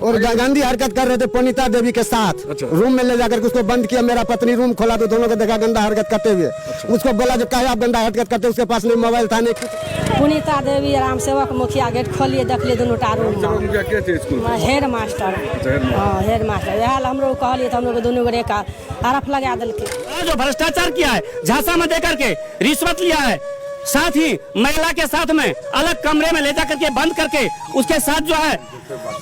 और गंदी हरकत कर रहे थे पुनीता देवी के साथ। अच्छा। रूम में ले जाकर उसको बंद किया, मेरा पत्नी रूम खोला तो दोनों को देखा गंदा हरकत करते हुए। उसको बोला जो क्या आप गंदा हरकत करते, उसके पास नहीं मोबाइल था नहीं कुछ। पुनीता देवी राम सेवक मुखिया गेट खोलिए देखलिए दोनों रूम क्या हेड मास्टर। हाँ हेड मास्टर यह हम लोग कहलिए तो हम लोग दोनों गोरे का आरोप लगा दिल के। जो भ्रष्टाचार किया है, झांसा में देकर के रिश्वत लिया है, साथ ही महिला के साथ में अलग कमरे में ले जाकर के बंद करके उसके साथ जो है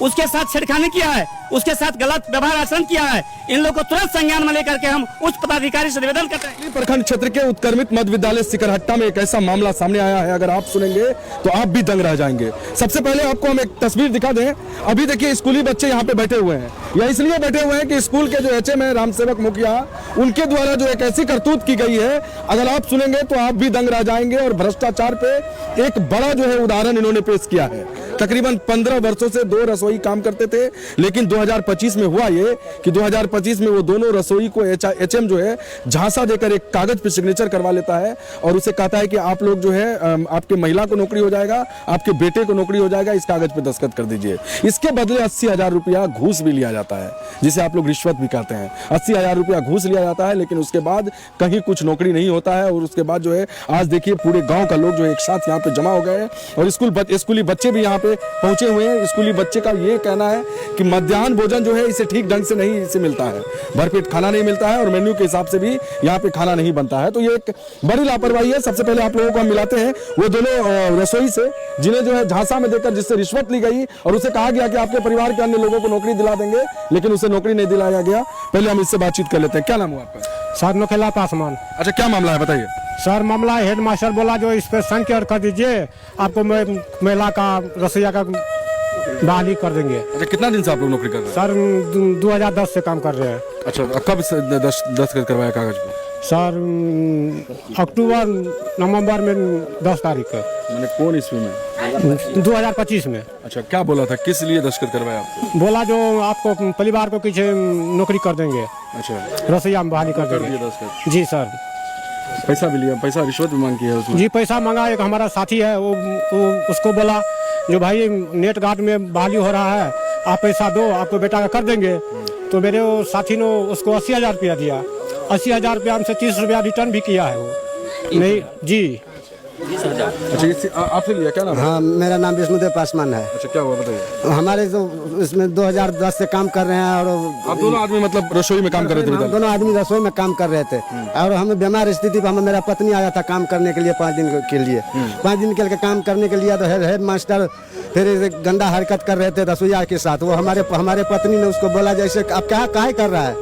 उसके साथ छेड़खानी किया है, उसके साथ गलत व्यवहार आचरण किया है। इन लोगों को तुरंत संज्ञान में लेकर के हम उच्च पदाधिकारी से निवेदन करते हैं। प्रखंड क्षेत्र के उत्क्रमित मध्य विद्यालय सिकरहट्टा में एक ऐसा मामला सामने आया है, अगर आप सुनेंगे तो आप भी दंग रह जाएंगे। सबसे पहले आपको हम एक तस्वीर दिखा दें। अभी देखिए स्कूली बच्चे यहाँ पे बैठे हुए हैं, या इसलिए बैठे हुए हैं कि स्कूल के जो एचएम है राम सेवक मुखिया, उनके द्वारा जो एक ऐसी करतूत की गई है, अगर आप सुनेंगे तो आप भी दंग रह जाएंगे। और भ्रष्टाचार पे एक बड़ा जो है उदाहरण इन्होंने पेश किया है। तकरीबन 15 वर्षों से 2 रसोई काम करते थे, लेकिन 2025 में हुआ ये कि 2025 में वो दोनों रसोई को एचएम जो है झांसा देकर एक कागज पे सिग्नेचर करवा लेता है और उसे कहता है कि आप लोग जो है आपके महिला को नौकरी हो जाएगा, आपके बेटे को नौकरी हो जाएगा, इस कागज पे दस्तखत कर दीजिए। इसके बदले 80,000 रुपया घूस भी लिया जाता है, जिसे आप लोग रिश्वत भी कहते हैं। 80,000 रुपया घूस लिया जाता है, लेकिन उसके बाद कहीं कुछ नौकरी नहीं होता है। और उसके बाद जो है आज देखिए पूरे गाँव का लोग जो एक साथ यहाँ पे जमा हो गए हैं और स्कूली बच्चे भी यहाँ पे पहुंचे हुए हैं। स्कूली बच्चे का ये कहना है कि मध्याह्न भोजन जो है इसे ठीक ढंग से नहीं इसे मिलता है, भरपेट खाना नहीं मिलता है और मेन्यू के हिसाब से भी यहाँ पे खाना नहीं बनता है। तो ये एक बड़ी लापरवाही है। सबसे पहले आप लोगों को हम मिलाते हैं वो दोनों रसोई से, जिन्हें जो है झांसा में देकर जिससे रिश्वत ली गई और उसे कहा गया कि आपके परिवार के अन्य लोगों को नौकरी दिला देंगे, लेकिन उसे नौकरी नहीं दिलाया गया। पहले हम इससे बातचीत कर लेते हैं। क्या नाम हुआ आपका? सर नौखेला पासवान। अच्छा, क्या मामला है बताइए। सर मामला हेड मास्टर बोला जो इस पर संज्ञान कर दीजिए, आपको महिला का रसोईया का बहाली कर देंगे। अच्छा, कितना दिन से आप लोग नौकरी कर रहे हैं? सर 2010 से काम कर रहे हैं। अच्छा, कब दस्तखत करवाया कागज पे? सर अक्टूबर नवंबर में 10 तारीख को। मैंने कौन ईस्वी में? 2025 में। अच्छा, क्या बोला था, किस लिए दस्तखत करवाया आपको? बोला जो आपको परिवार को कुछ नौकरी कर देंगे। अच्छा, रसोईया में बहाली कर देंगे। जी सर। पैसा भी लिया? पैसा रिश्वत भी मांग की है उसमें? जी पैसा मांगा। एक हमारा साथी है वो उसको बोला जो भाई नेट गार्ड में बहाली हो रहा है, आप पैसा दो, आपको बेटा का कर देंगे। तो मेरे वो साथी ने उसको 80,000 रुपया दिया। 80,000 रुपया हमसे 30 रुपया रिटर्न भी किया है वो। नहीं जी। अच्छा, आपसे लिया? क्या नाम? हाँ, मेरा नाम विष्णुदेव पासवान है। अच्छा, क्या हुआ बताइए। हमारे जो इसमें 2010 से काम कर रहे हैं और आप दोनों आदमी मतलब रसोई में काम कर रहे थे? हम दोनों आदमी रसोई में काम कर रहे थे और हमें बीमार स्थिति पर मेरा पत्नी आया था काम करने के लिए 5 दिन के लिए। 5 दिन के लिए काम करने के लिए तो हेड मास्टर फिर गंदा हरकत कर रहे थे रसोईया के साथ। वो हमारे पत्नी ने उसको बोला जैसे आप क्या काहे कर रहा है,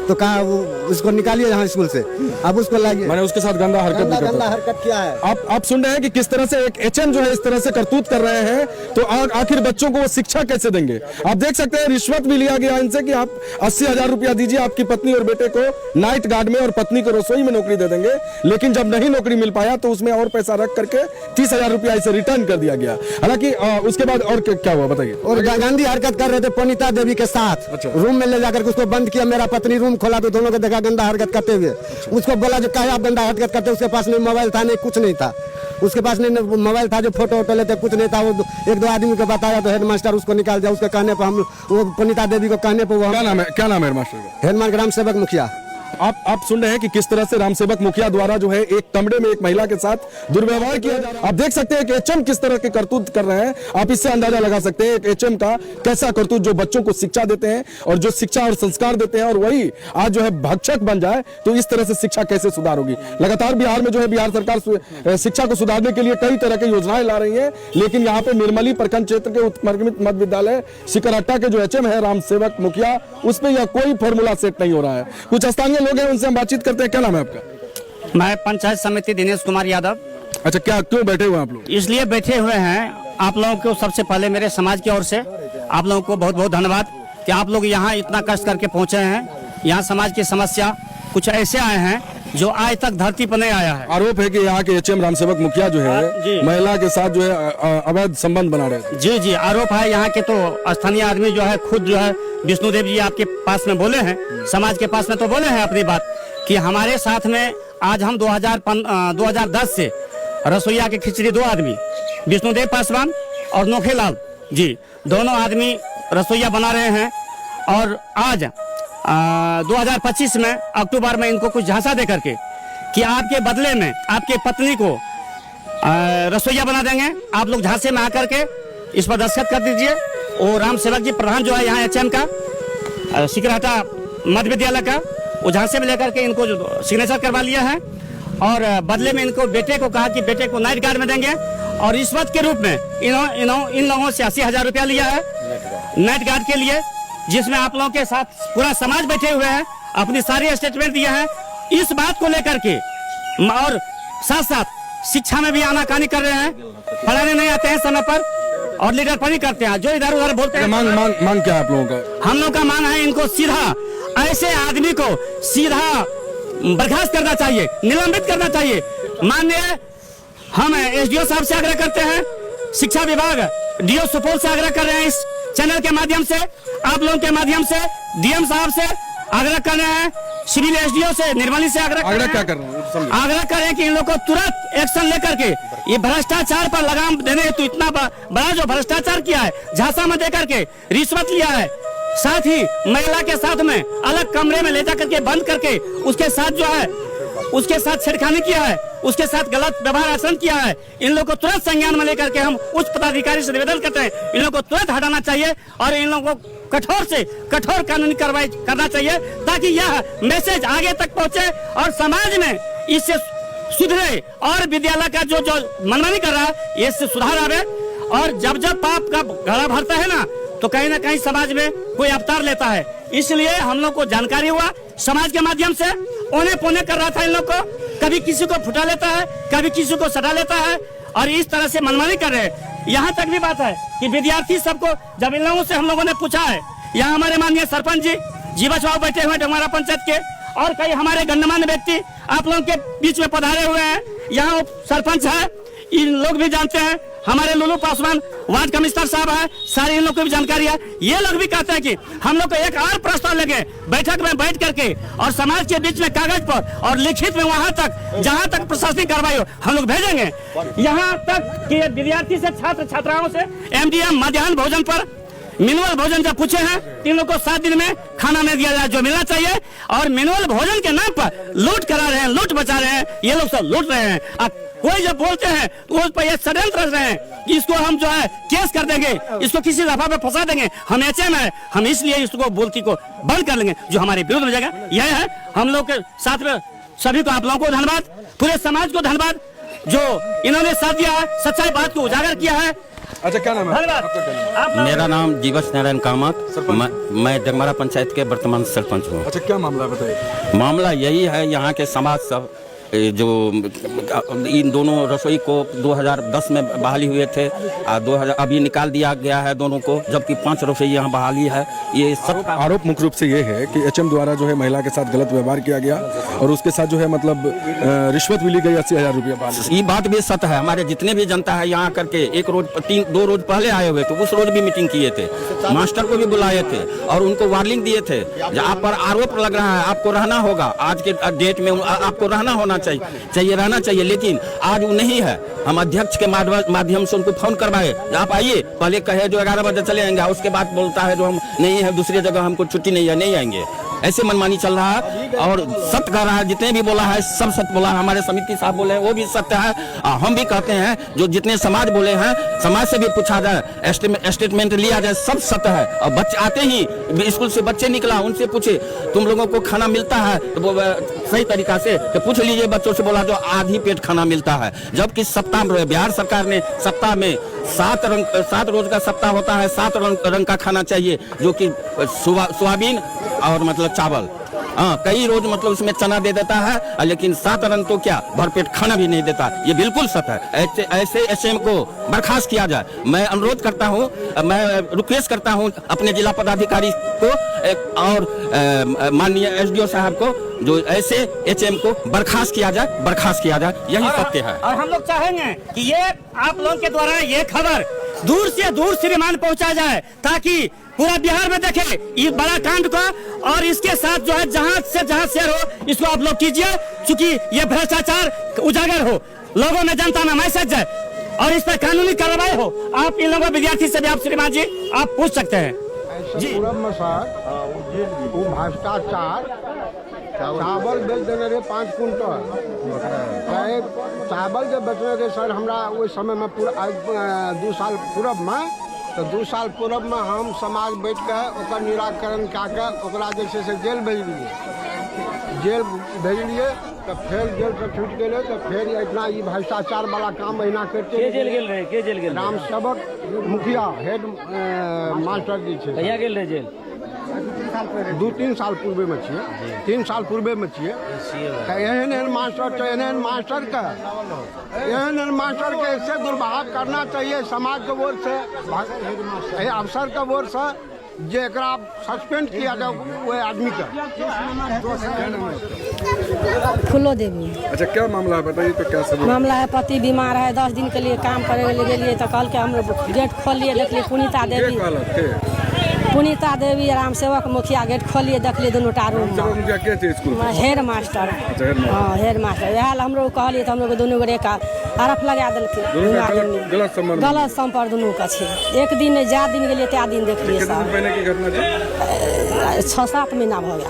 तो कहा उसको निकालिए यहाँ स्कूल से, अब उसको लाइए। मैंने उसके साथ गंदा हरकत किया है। आप सुन रहे हैं कि किस तरह से एक एचएम जो है इस तरह से करतूत कर रहे हैं, तो आखिर बच्चों को वो शिक्षा कैसे देंगे? आप देख सकते हैं रिश्वत भी लिया गया इनसे कि आप 80,000 रुपया दीजिए, आपकी पत्नी और बेटे को नाइट गार्ड में और पत्नी को रसोई में नौकरी दे देंगे। लेकिन जब नहीं नौकरी मिल पाया तो उसमें और पैसा रख करके 30,000 रुपया इसे रिटर्न कर दिया गया। हालांकि उसके बाद और क्या हुआ बताइए। और गंदी हरकत कर रहे थे पुनीता देवी के साथ। अच्छा। रूम में ले जाकर उसको बंद किया, मेरा पत्नी रूम खोला तो दोनों को देखा गंदा हरकत करते हुए। उसको बोला जो क्या आप गंदा हरकत करते, उसके पास नहीं मोबाइल था नहीं कुछ नहीं था, उसके पास नहीं मोबाइल था जो फोटो वोटो लेते कुछ नहीं था। वो 1-2 आदमी को बताया तो हेड मास्टर उसको निकाल दिया। उसके कहने पर हम वो पुनीता देवी को कहने पर वो क्या नाम है हेड मास्टर का? हेड मास्टर राम सेवक मुखिया। आप सुन रहे हैं कि किस तरह से राम सेवक मुखिया द्वारा जो है एक कमरे में एक महिला के साथ दुर्व्यवहार किया जा रहा है। आप देख सकते हैं कि एचएम किस तरह के करतूत कर रहे हैं। आप इससे अंदाजा लगा सकते हैं एक एचएम का कैसा करतूत, जो बच्चों को शिक्षा देते हैं और जो शिक्षा और संस्कार देते हैं, और वही आज जो है भक्षक बन जाए तो इस तरह से शिक्षा कैसे सुधार होगी। लगातार बिहार में जो है बिहार सरकार शिक्षा को सुधारने के लिए कई तरह की योजनाएं ला रही है, लेकिन यहाँ पे निर्मली प्रखंड क्षेत्र के उत्क्रमित मध्य विद्यालय सिकरहट्टा के जो एचएम है राम सेवक मुखिया, उस पर यह कोई फॉर्मूला सेट नहीं हो रहा है। कुछ स्थानीय लोग हैं, उनसे हम बातचीत करते हैं। क्या नाम है आपका? मैं पंचायत समिति दिनेश कुमार यादव। अच्छा, क्या क्यों बैठे हुए आप लोग? इसलिए बैठे हुए हैं, आप लोगों को सबसे पहले मेरे समाज की ओर से आप लोगों को बहुत बहुत धन्यवाद कि आप लोग यहाँ इतना कष्ट करके पहुँचे हैं। यहाँ समाज की समस्या कुछ ऐसे आए हैं जो आज तक धरती पर नहीं आया है। आरोप है कि यहाँ के एचएम राम सेवक मुखिया जो है महिला के साथ जो है अवैध संबंध बना रहे थे। जी आरोप है। यहाँ के तो स्थानीय आदमी जो है खुद जो है विष्णुदेव जी आपके पास में बोले हैं, समाज के पास में तो बोले हैं अपनी बात कि हमारे साथ में आज हम 2010 से रसोईया के खिचड़ी 2 आदमी विष्णुदेव पासवान और नोखेलाल जी दोनों आदमी रसोईया बना रहे हैं और आज 2025 में अक्टूबर में इनको कुछ झांसा दे करके कि आपके बदले में आपके पत्नी को रसोईया बना देंगे, आप लोग झांसे में आकर के इस पर दस्तखत कर दीजिए। और राम सेवक जी प्रधान जो है यहाँ HM का सिकरहट्टा मध्य विद्यालय का, वो झांसे में लेकर के इनको जो सिग्नेचर करवा लिया है और बदले में इनको बेटे को कहा कि बेटे को नाइट गार्ड में देंगे और रिश्वत के रूप में इन लोगों से 80,000 रुपया लिया है नाइट गार्ड के लिए, जिसमें आप लोगों के साथ पूरा समाज बैठे हुए हैं, अपनी सारी स्टेटमेंट दिया है इस बात को लेकर के। और साथ साथ शिक्षा में भी आनाकानी कर रहे हैं, पढ़ाने नहीं आते हैं समय पर और लीडरपनी करते हैं, जो इधर उधर बोलते हैं। मांग क्या है आप लोगों का? हम लोग का मांग है इनको सीधा, ऐसे आदमी को सीधा बर्खास्त करना चाहिए, निलंबित करना चाहिए। माननीय हम SDO साहब से आग्रह करते हैं, शिक्षा विभाग DO सुपौल से आग्रह कर रहे हैं, इस चैनल के माध्यम से, आप लोगों के माध्यम से DM साहब से आग्रह कर रहे हैं, सिविल SDO से निर्मली से आग्रह क्या कर रहे हैं? आग्रह कर रहे हैं कि इन लोग को तुरंत एक्शन लेकर के ये भ्रष्टाचार पर लगाम देने हेतु इतना बड़ा जो भ्रष्टाचार किया है, झांसा में देकर के रिश्वत लिया है, साथ ही महिला के साथ में अलग कमरे में ले जा करके बंद करके उसके साथ जो है उसके साथ छेड़खानी किया है, उसके साथ गलत व्यवहार आचरण किया है। इन लोगों को तुरंत संज्ञान में लेकर के हम उच्च पदाधिकारी से निवेदन करते हैं, इन लोगों को तुरंत हटाना चाहिए और इन लोगों को कठोर से कठोर कानूनी कार्रवाई करना चाहिए ताकि यह मैसेज आगे तक पहुंचे और समाज में इससे सुधरे और विद्यालय का जो मनमानी कर रहा है इससे सुधार आवे। और जब पाप का घड़ा भरता है ना तो कहीं ना कहीं समाज में कोई अवतार लेता है, इसलिए हम लोग को जानकारी हुआ समाज के माध्यम से, ओने पोने कर रहा था इन लोग को, कभी किसी को फुटा लेता है, कभी किसी को सटा लेता है और इस तरह से मनमानी कर रहे हैं। यहाँ तक भी बात है कि विद्यार्थी सबको जब इन लोगों से हम लोगों ने पूछा है, यहाँ हमारे माननीय सरपंच जी जीवछ बाबू बैठे हुए डोंगरा पंचायत के और कई हमारे गणमान्य व्यक्ति आप लोगों के बीच में पधारे हुए हैं, यहाँ सरपंच है, इन लोग भी जानते हैं, हमारे लुलू पासवान वार्ड कमिश्नर साहब है, सारी इन लोग को भी जानकारी है। ये लोग भी कहते हैं कि हम लोग को एक और प्रस्ताव लगे बैठक में बैठ करके और समाज के बीच में कागज पर और लिखित में वहां तक जहां तक प्रशासनिक कार्रवाई हो हम लोग भेजेंगे। यहाँ तक कि विद्यार्थी से छात्र छात्राओं से MDM मध्याह्न भोजन पर मिनिमल भोजन जब पूछे हैं 3 लोग को 7 दिन में खाना नहीं दिया जाए जो मिलना चाहिए, और मिनिमल भोजन के नाम पर लूट करा रहे हैं, लूट बचा रहे हैं, ये लोग सब लूट रहे हैं। कोई जब बोलते हैं तो उस पर ये षड्यंत्र रच रहे हैं कि इसको हम जो है केस कर देंगे, इसको किसी दफा पे फंसा देंगे, हम HM है, हम इसलिए इसको बोलती को बंद कर लेंगे जो हमारे विरुद्ध में जाएगा। यह है हम लोग के साथ में सभी को, आप लोगों को धन्यवाद, पूरे समाज को धन्यवाद जो इन्होंने साथ दिया है, सच्चाई बात को उजागर किया है। अच्छा, क्या नाम है? मेरा नाम जीवछ नारायण कामत, मैं डगमारा पंचायत के वर्तमान सरपंच हूँ। अच्छा, क्या मामला बताइए? मामला यही है, यहाँ के समाज सब जो इन दोनों रसोई को 2010 में बहाली हुए थे, 2000 अभी निकाल दिया गया है दोनों को, जबकि 5 रसोई यहाँ बहाली है। ये सब आरोप मुख्य रूप से ये है कि HM द्वारा जो है महिला के साथ गलत व्यवहार किया गया और उसके साथ जो है मतलब रिश्वत भी ली गई 80,000 रुपया। ये बात भी सत्य है। हमारे जितने भी जनता है यहाँ करके 2 रोज पहले आए हुए थे, उस रोज भी मीटिंग किए थे, मास्टर को भी बुलाए थे और उनको वार्निंग दिए थे। आप पर आरोप लग रहा है, आपको रहना होगा, आज के डेट में आपको रहना होना चाहिए रहना चाहिए, लेकिन आज वो नहीं है। हम अध्यक्ष के माध्यम से उनको फोन करवाए, आप आइए, पहले कहे जो 11 बजे चले आएंगे, उसके बाद बोलता है जो हम नहीं है, दूसरी जगह हमको छुट्टी नहीं है, नहीं आएंगे। ऐसे मनमानी चल रहा है और सत्य कह रहा है, जितने भी बोला है सब सत्य बोला है। हमारे समिति साहब बोले हैं वो भी सत्य है, हम भी कहते हैं जो जितने समाज बोले हैं, समाज से भी पूछा जाए, स्टेटमेंट लिया जाए, सब सत्य है। और बच्चे आते ही स्कूल से बच्चे निकला, उनसे पूछे तुम लोगों को खाना मिलता है, तो वो सही तरीका से तो पूछ लीजिए बच्चों से, बोला जो आधी पेट खाना मिलता है, जबकि सप्ताह में बिहार सरकार ने सप्ताह में 7 रोज का सप्ताह होता है, 7 रंग का खाना चाहिए, जो कि सोयाबीन और मतलब चावल, कई रोज मतलब उसमें चना दे देता है, लेकिन 7 रंग तो क्या भरपेट खाना भी नहीं देता। ये बिल्कुल सत्य है। ऐसे HM को बर्खास्त किया जाए। मैं अनुरोध करता हूँ, मैं रिक्वेस्ट करता हूँ अपने जिला पदाधिकारी को और माननीय SDO साहब को, जो ऐसे HM को बर्खास्त किया जाए, यही सत्य है। और हम लोग चाहेंगे कि ये आप लोगों के द्वारा ये खबर दूर से दूर श्रीमान पहुंचा जाए, ताकि पूरा बिहार में देखे इस बड़ा कांड को, और इसके साथ जो है जहां शेयर हो इसको आप लोग कीजिए, क्योंकि ये भ्रष्टाचार उजागर हो, लोगों में, जनता में मैसेज जाए और इस पर कानूनी कार्रवाई हो। आप इन लोगों विद्यार्थी से भी आप श्रीमान जी आप पूछ सकते हैं। जी पूरब में सर वो भ्रष्टाचार चावल बेच देने रहे 5 कुंटल चावल जब बेचने रहे सर हमरा उस समय में पूरा 2 साल पूरब में तो 2 साल पूरब में हम समाज बैठ के ओकर निराकरण कए के ओकरा जे छै से जेल भेजलिए तो फिर जेल से छूट गए तो फिर इतना ये भ्रष्टाचार वाला काम महीना करते जेल गेल रहे के जेल गेल राम सेवक मुखिया हेड मास्टर जी छै कहिया गेल रहे जेल 2-3 साल पूर्वे में छिए 3 साल पूर्वे में छिए एहन मास्टर छै एहन मास्टर के ऐसे दुर्भाव करना चाहिए समाज के ओर से अफसर के ओर से जे एकरा सस्पेंड किया जाए वो आदमी का। फूलो देवी। अच्छा क्या मामला है बताइए तो क्या सब मामला है पति बीमार है 10 दिन के लिए काम करे गेलिए तो कल के हम गेट खोलिए देखलिए पुनीता देवी राम सेवक मुखिया गेट खोलिए देखलिए दोनों टारू हेड मास्टर हाँ हेड मास्टर वह हमरो कहलिए तो हम लोग दोनों गोरे का आरोप लगा दिलके गलत संपर्क दोनों का छे एक दिन नहीं जा दिन गेलिए त्या दिन देखलिए 6-7 महीना भ गया।